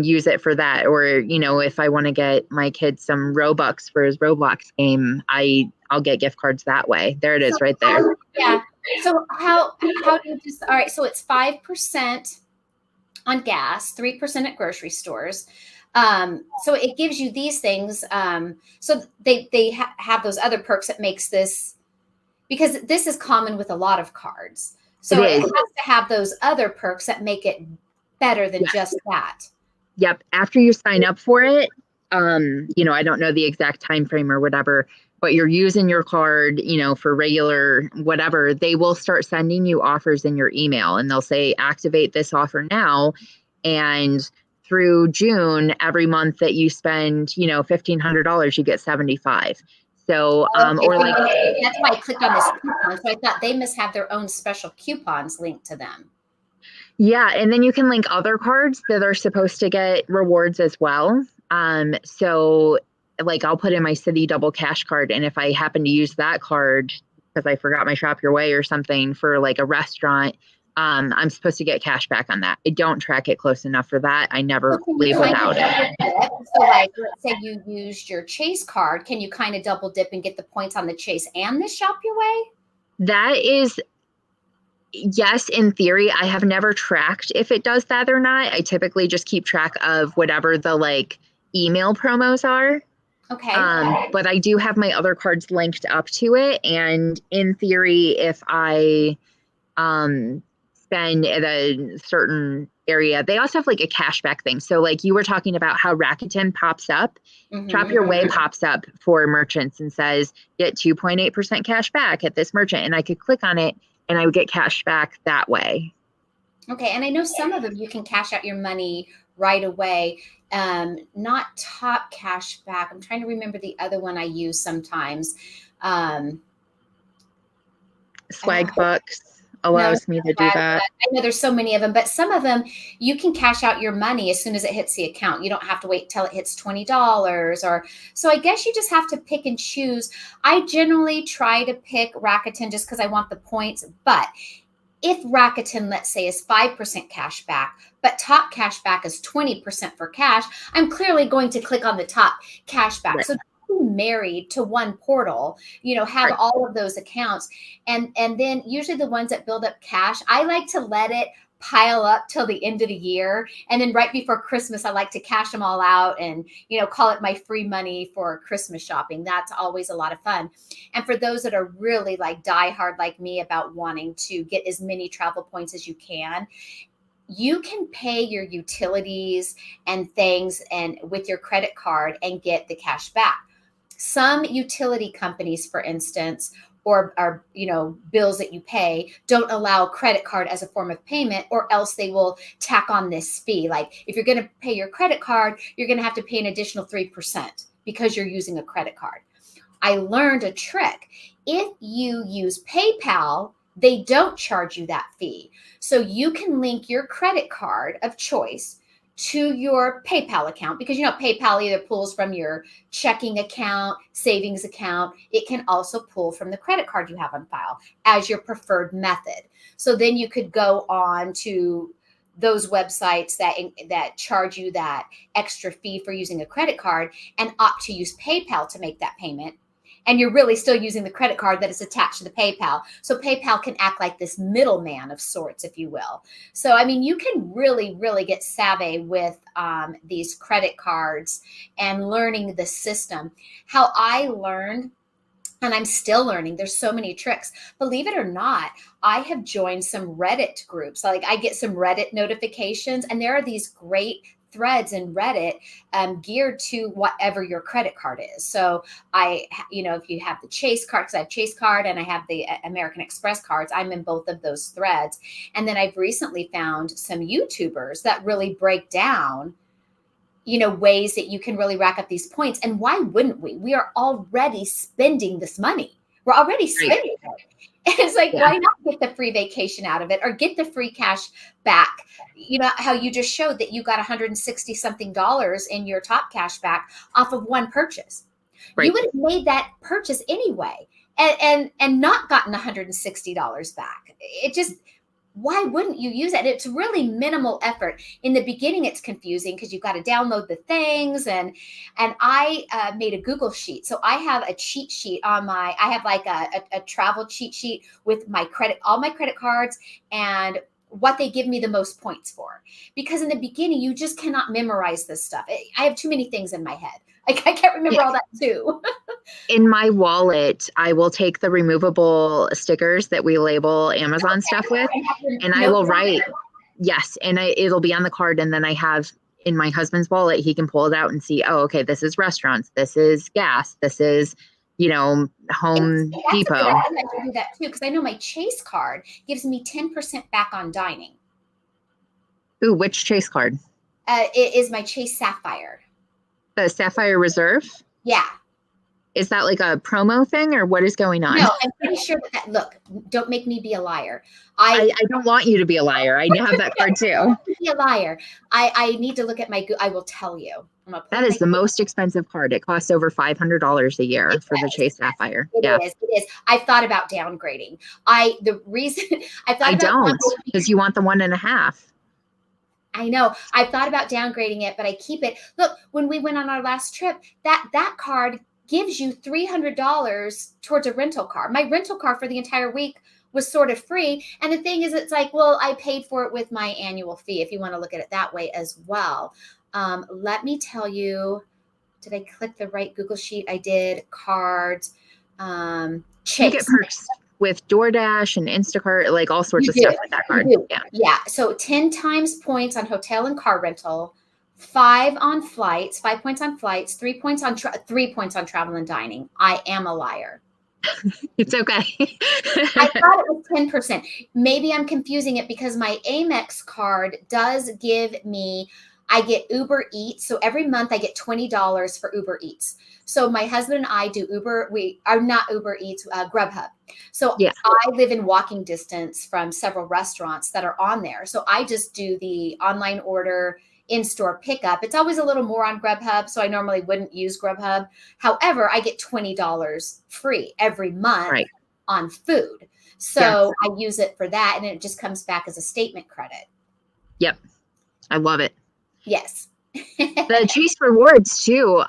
use it for that. Or, if I want to get my kid some Robux for his Roblox game, I'll get gift cards that way. There it is right there. Yeah. So how do you just, all right. So it's 5% on gas, 3% at grocery stores. So it gives you these things. So they have those other perks that makes this, because this is common with a lot of cards. So it has to have those other perks that make it better than just that. Yep. After you sign up for it, I don't know the exact time frame or whatever, but you're using your card, for regular whatever, they will start sending you offers in your email, and they'll say, activate this offer now. And through June, every month that you spend, $1,500, you get 75. So, or like, that's why I clicked on this coupon. So I thought they must have their own special coupons linked to them. Yeah. And then you can link other cards that are supposed to get rewards as well. So like I'll put in my City Double Cash card. And if I happen to use that card because I forgot my Shop Your Way or something for like a restaurant, I'm supposed to get cash back on that. I don't track it close enough for that. I never leave without it. So like, let's say you used your Chase card. Can you kind of double dip and get the points on the Chase and the Shop Your Way? That is, yes, in theory. I have never tracked if it does that or not. I typically just keep track of whatever the like email promos are. Okay. But I do have my other cards linked up to it. And in theory, if I spend at a certain area, they also have like a cashback thing. So like you were talking about how Rakuten pops up, Shop Your Way pops up for merchants and says, get 2.8% cash back at this merchant. And I could click on it and I would get cash back that way. Okay. And I know some of them you can cash out your money right away. Not Top Cash Back. I'm trying to remember the other one I use sometimes. Swag Bucks allows me to do that. I know there's so many of them, but some of them you can cash out your money as soon as it hits the account. You don't have to wait till it hits $20 or so. I guess you just have to pick and choose. I generally try to pick Rakuten just because I want the points, but if Rakuten, let's say, is 5% cash back, but Top Cash Back is 20% for cash, I'm clearly going to click on the Top Cash Back. Right. So be married to one portal, have Right. all of those accounts. And then usually the ones that build up cash, I like to let it pile up till the end of the year. And then right before Christmas, I like to cash them all out and, call it my free money for Christmas shopping. That's always a lot of fun. And for those that are really like diehard like me about wanting to get as many travel points as you can pay your utilities and things and with your credit card and get the cash back. Some utility companies, for instance, or bills that you pay don't allow credit card as a form of payment, or else they will tack on this fee. Like if you're going to pay your credit card, you're going to have to pay an additional 3% because you're using a credit card. I learned a trick. If you use PayPal, they don't charge you that fee. So you can link your credit card of choice to your PayPal account, because PayPal either pulls from your checking account, savings account. It can also pull from the credit card you have on file as your preferred method. So then you could go on to those websites that charge you that extra fee for using a credit card and opt to use PayPal to make that payment. And you're really still using the credit card that is attached to the PayPal. So PayPal can act like this middleman of sorts, if you will. So, I mean, you can really, really get savvy with these credit cards and learning the system. How I learned, and I'm still learning, there's so many tricks. Believe it or not, I have joined some Reddit groups. Like I get some Reddit notifications, and there are these great threads in Reddit geared to whatever your credit card is. So if you have the Chase card, because I have Chase card and I have the American Express cards, I'm in both of those threads. And then I've recently found some YouTubers that really break down ways that you can really rack up these points. And why wouldn't we? We are already spending this money. We're already spending it. And it's like, why not get the free vacation out of it or get the free cash back? How you just showed that you got $160 something in your top cash back off of one purchase. Right. You would have made that purchase anyway and not gotten $160 back. It just, why wouldn't you use it? It's really minimal effort. In the beginning, it's confusing because you've got to download the things. And I made a Google sheet. So I have a cheat sheet I have like a travel cheat sheet with all my credit cards and what they give me the most points for. Because in the beginning, you just cannot memorize this stuff. I have too many things in my head. I can't remember all that too. In my wallet, I will take the removable stickers that we label Amazon stuff with, and I will write, yes, and it'll be on the card. And then I have in my husband's wallet, he can pull it out and see, oh, okay, this is restaurants, this is gas, this is, Home Depot. I like to do that too, because I know my Chase card gives me 10% back on dining. Ooh, which Chase card? It is my Chase Sapphire. The Sapphire Reserve? Yeah. Is that like a promo thing or what is going on? No, I'm pretty sure that look, don't make me be a liar. I don't want you to be a liar. I have that card too. Be a liar. I need to look at I will tell you. That is the most expensive card. It costs over $500 a year for the Chase Sapphire. It is. I've thought about downgrading. The reason I don't, because you want the 1.5. I know. I've thought about downgrading it, but I keep it. Look, when we went on our last trip, that card gives you $300 towards a rental car. My rental car for the entire week was sort of free. And the thing is, it's like, well, I paid for it with my annual fee, if you want to look at it that way as well. Let me tell you, did I click the right Google sheet? I did. Cards. Chase. You get perks with DoorDash and Instacart, like all sorts of stuff with that card. Yeah. So 10 times points on hotel and car rental, 5 on flights, 5 points on flights, 3 points on 3 points on travel and dining. I am a liar. It's okay. I thought it was 10%. Maybe I'm confusing it because my Amex card does give me, I get Uber Eats. So every month I get $20 for Uber Eats. So my husband and I do we are not Uber Eats, Grubhub. So I live in walking distance from several restaurants that are on there. So I just do the online order, in-store pickup. It's always a little more on Grubhub, so I normally wouldn't use Grubhub. However, I get $20 free every month on food. So I use it for that, and it just comes back as a statement credit. Yep. I love it. Yes. The Chase Rewards too.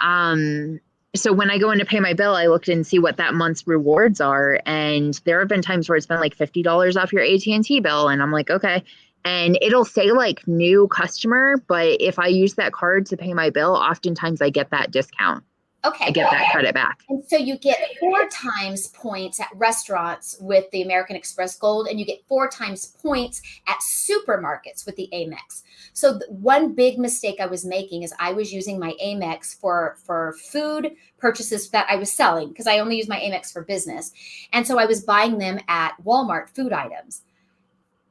So when I go in to pay my bill, I looked and see what that month's rewards are. And there have been times where it's been like $50 off your AT&T bill. And I'm like, okay. And it'll say like new customer, but if I use that card to pay my bill, oftentimes I get that discount. Okay. I get that credit back. And so you get 4 times points at restaurants with the American Express Gold, and you get 4 times points at supermarkets with the Amex. So one big mistake I was making is I was using my Amex for food purchases that I was selling, because I only use my Amex for business. And so I was buying them at Walmart food items.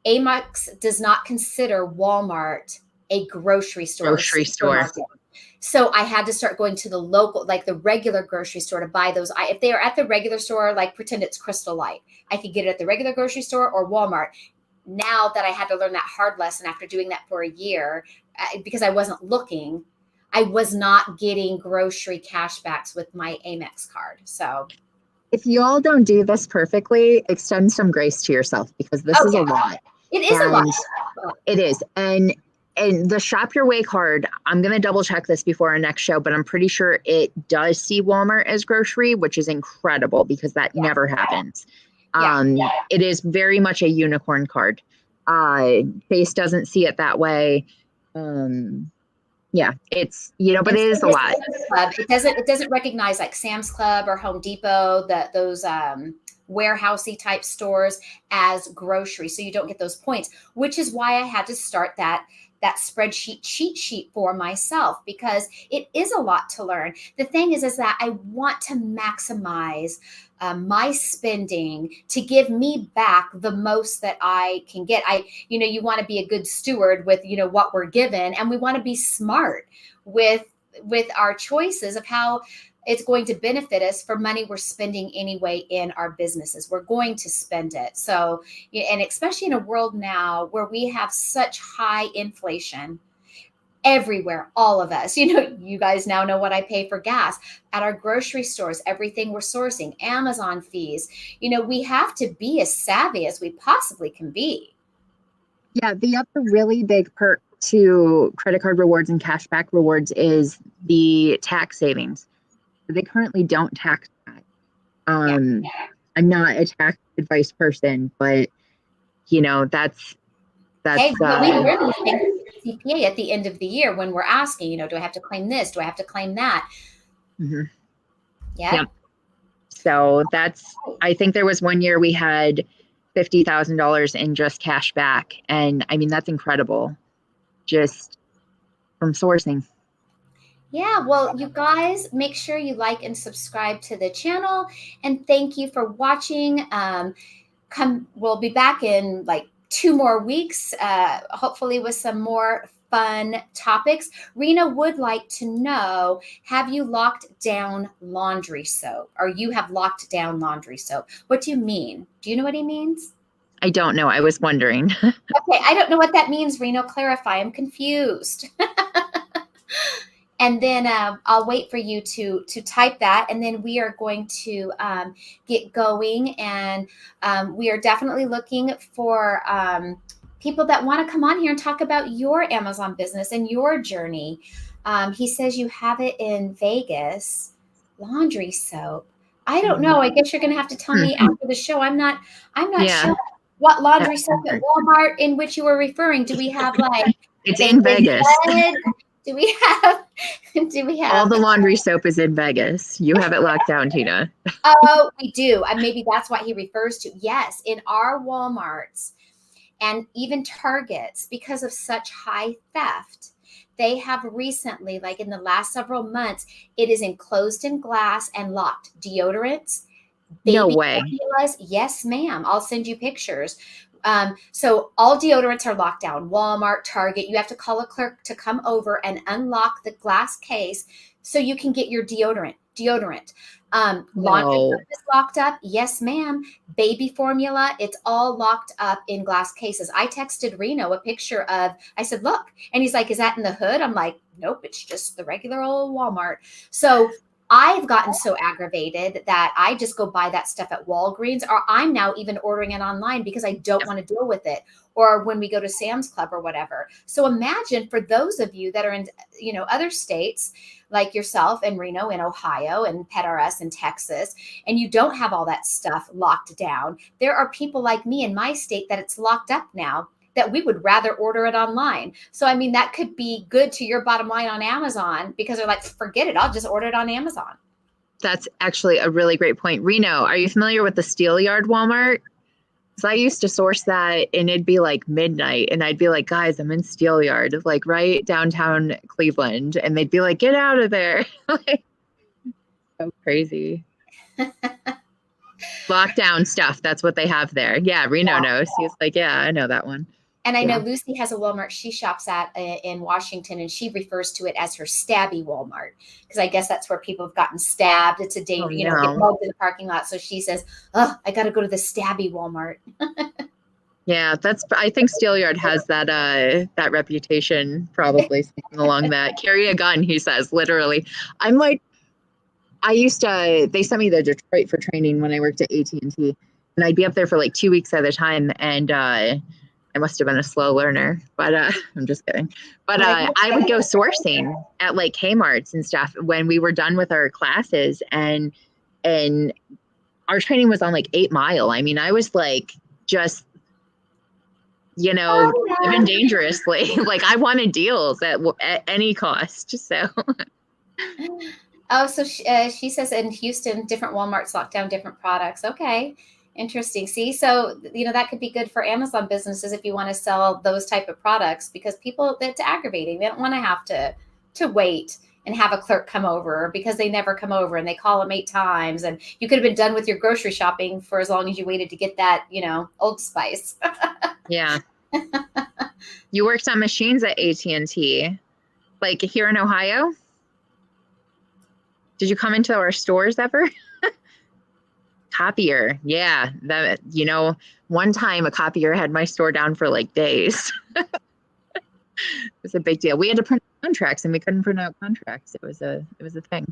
Amex does not consider Walmart a grocery store. Grocery store. So I had to start going to the local, like the regular grocery store to buy those. If they are at the regular store, like pretend it's Crystal Light, I could get it at the regular grocery store or Walmart. Now that I had to learn that hard lesson after doing that for a year, because I wasn't looking, I was not getting grocery cashbacks with my Amex card. So if you all don't do this perfectly, extend some grace to yourself, because this is a lot. It is a lot. It is. And the Shop Your Way card, I'm going to double check this before our next show, but I'm pretty sure it does see Walmart as grocery, which is incredible because that never happens. It is very much a unicorn card. Face doesn't see it that way. It's, but it is a lot. It doesn't recognize like Sam's Club or Home Depot, those warehousey type stores as grocery. So you don't get those points, which is why I had to start that spreadsheet cheat sheet for myself, because it is a lot to learn. The thing is that I want to maximize my spending to give me back the most that I can get. You want to be a good steward with, what we're given, and we want to be smart with our choices of how it's going to benefit us for money we're spending anyway in our businesses. We're going to spend it. So, and especially in a world now where we have such high inflation everywhere, all of us, you guys now know what I pay for gas at our grocery stores, everything we're sourcing, Amazon fees, we have to be as savvy as we possibly can be. Yeah. The other really big perk to credit card rewards and cashback rewards is the tax savings. They currently don't tax that. I'm not a tax advice person, but that's hey, but we really think CPA at the end of the year when we're asking, do I have to claim this? Do I have to claim that? Mm-hmm. Yeah. So I think there was one year we had $50,000 in just cash back. And I mean, that's incredible just from sourcing. Yeah, well, you guys, make sure you like and subscribe to the channel. And thank you for watching. We'll be back in like 2 more weeks, hopefully with some more fun topics. Rena would like to know, have you locked down laundry soap? Or you have locked down laundry soap? What do you mean? Do you know what he means? I don't know. I was wondering. Okay, I don't know what that means, Reno. Clarify. I'm confused. And then I'll wait for you to type that, and then we are going to get going. And we are definitely looking for people that want to come on here and talk about your Amazon business and your journey. He says you have it in Vegas, laundry soap. I don't know. I guess you're going to have to tell me after the show. I'm not sure what laundry soap at Walmart in which you were referring. Do we have like it's in Vegas? Do we have all the laundry soap is in Vegas? You have it locked down, Tina. Oh, we do. And maybe that's what he refers to. Yes, in our Walmarts and even Targets, because of such high theft, they have recently, like in the last several months, it is enclosed in glass and locked. Deodorants, no way. Formulas, yes, ma'am. I'll send you pictures. So all deodorants are locked down. Walmart, Target, you have to call a clerk to come over and unlock the glass case so you can get your deodorant. Laundry soap is locked up. Yes, ma'am. Baby formula, it's all locked up in glass cases. I texted Reno a picture of, I said, look, and he's like, is that in the hood? I'm like, nope, it's just the regular old Walmart. So I've gotten so aggravated that I just go buy that stuff at Walgreens, or I'm now even ordering it online because I don't want to deal with it, or when we go to Sam's Club or whatever. So imagine for those of you that are in, other states like yourself in Reno in Ohio and PetRS in Texas, and you don't have all that stuff locked down. There are people like me in my state that it's locked up now, that we would rather order it online. So, I mean, that could be good to your bottom line on Amazon because they're like, forget it, I'll just order it on Amazon. That's actually a really great point. Reno, are you familiar with the Steel Yard Walmart? Because I used to source that and it'd be like midnight and I'd be like, guys, I'm in Steel Yard, like right downtown Cleveland. And they'd be like, get out of there. Like, so crazy. Lockdown stuff. That's what they have there. Yeah, Reno knows. He's like, yeah, I know that one. And I know Lucy has a Walmart she shops at in Washington, and she refers to it as her stabby Walmart because I guess that's where people have gotten stabbed. It's a danger, get mugged in the parking lot. So she says, "Oh, I got to go to the stabby Walmart." Yeah, I think Steel Yard has that that reputation, probably something along that. Carry a gun, he says, literally. I'm like, they sent me to Detroit for training when I worked at AT&T, and I'd be up there for like 2 weeks at a time, and I must have been a slow learner, but I'm just kidding. But I would go sourcing at like Kmart's and stuff when we were done with our classes, and our training was on like 8 Mile. I mean, I was like just living dangerously. Like I wanted deals at any cost. So. Oh, so she says in Houston, different Walmarts lock down different products. Okay. Interesting. See, so, that could be good for Amazon businesses if you want to sell those type of products, because people, it's aggravating. They don't want to have to wait and have a clerk come over because they never come over and they call them 8 times. And you could have been done with your grocery shopping for as long as you waited to get that, Old Spice. Yeah. You worked on machines at AT&T, like here in Ohio? Did you come into our stores ever? Copier. Yeah. That, one time a copier had my store down for like days. It was a big deal. We had to print contracts and we couldn't print out contracts. It was a thing.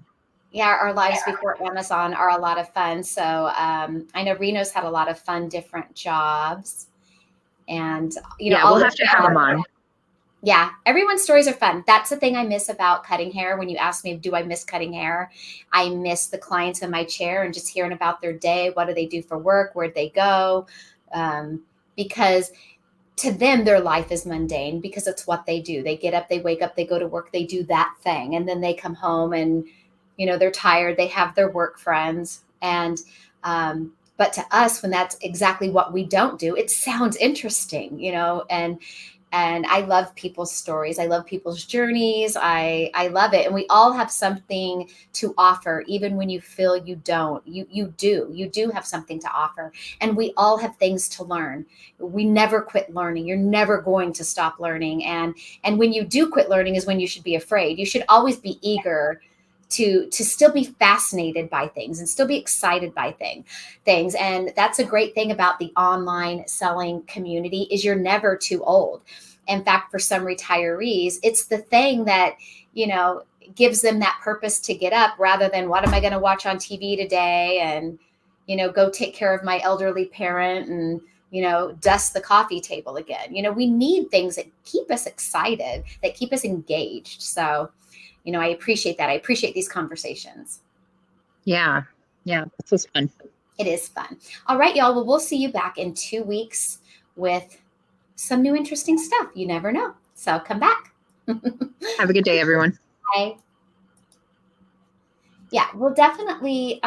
Yeah. Our lives before Amazon are a lot of fun. So I know Reno's had a lot of fun, different jobs, and, we'll have to have them on. Yeah, everyone's stories are fun. That's the thing I miss about cutting hair. When you ask me, do I miss cutting hair? I miss the clients in my chair and just hearing about their day. What do they do for work? Where'd they go? Because to them, their life is mundane because it's what they do. They get up, they wake up, they go to work, they do that thing. And then they come home and, they're tired. They have their work friends. And, but to us, when that's exactly what we don't do, it sounds interesting, and I love people's stories. I love people's journeys. I love it. And we all have something to offer, even when you feel you don't. You do have something to offer. And we all have things to learn. We never quit learning. You're never going to stop learning. And when you do quit learning is when you should be afraid. You should always be eager to still be fascinated by things and still be excited by things. And that's a great thing about the online selling community is you're never too old. In fact, for some retirees, it's the thing that, gives them that purpose to get up rather than what am I going to watch on TV today and, go take care of my elderly parent and, dust the coffee table again. We need things that keep us excited, that keep us engaged. So, I appreciate that. I appreciate these conversations. Yeah. This was fun. It is fun. All right, y'all. Well, we'll see you back in 2 weeks with some new interesting stuff. You never know. So come back. Have a good day, everyone. Bye. Yeah, we'll definitely